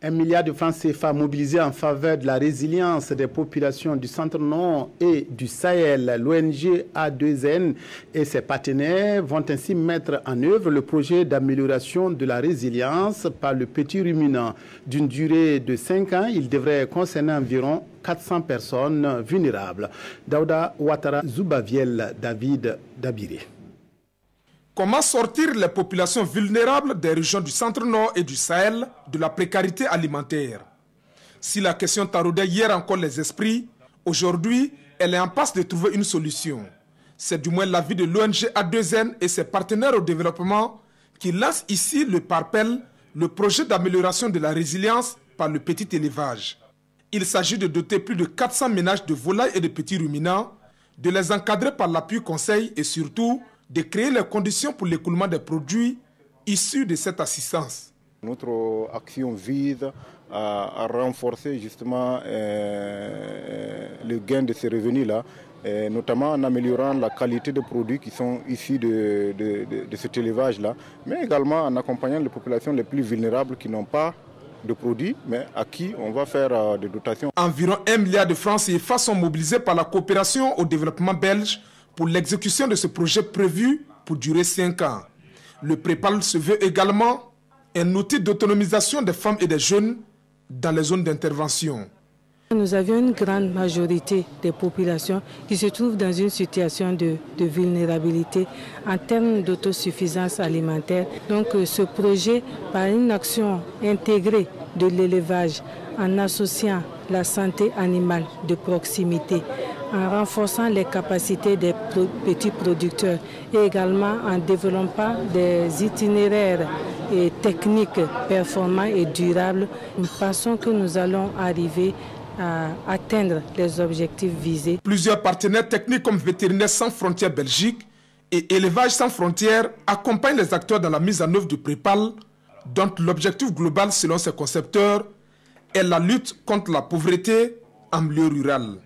1 milliard de francs CFA mobilisés en faveur de la résilience des populations du Centre-Nord et du Sahel. L'ONG A2N et ses partenaires vont ainsi mettre en œuvre le projet d'amélioration de la résilience par le petit ruminant. D'une durée de 5 ans, il devrait concerner environ 400 personnes vulnérables. Daouda Ouattara Zoubaviel, David Dabiré. Comment sortir les populations vulnérables des régions du Centre-Nord et du Sahel de la précarité alimentaire? Si la question taraudait hier encore les esprits, aujourd'hui, elle est en passe de trouver une solution. C'est du moins l'avis de l'ONG A2N et ses partenaires au développement qui lancent ici le PARPEL, le projet d'amélioration de la résilience par le petit élevage. Il s'agit de doter plus de 400 ménages de volailles et de petits ruminants, de les encadrer par l'appui conseil et surtout de créer les conditions pour l'écoulement des produits issus de cette assistance. Notre action vise à renforcer justement le gain de ces revenus-là, notamment en améliorant la qualité des produits qui sont issus de cet élevage-là, mais également en accompagnant les populations les plus vulnérables qui n'ont pas de produits, mais à qui on va faire des dotations. Environ 1 milliard de francs CFA sont mobilisés par la coopération au développement belge pour l'exécution de ce projet prévu pour durer 5 ans. Le PREPAL se veut également un outil d'autonomisation des femmes et des jeunes dans les zones d'intervention. Nous avions une grande majorité des populations qui se trouvent dans une situation de vulnérabilité en termes d'autosuffisance alimentaire. Donc ce projet, par une action intégrée de l'élevage, en associant la santé animale de proximité, en renforçant les capacités des petits producteurs et également en développant des itinéraires et techniques performants et durables, nous pensons que nous allons arriver à atteindre les objectifs visés. Plusieurs partenaires techniques comme Vétérinaires sans frontières Belgique et Élevage sans frontières accompagnent les acteurs dans la mise en œuvre du PREPAL, dont l'objectif global selon ses concepteurs est la lutte contre la pauvreté en milieu rural.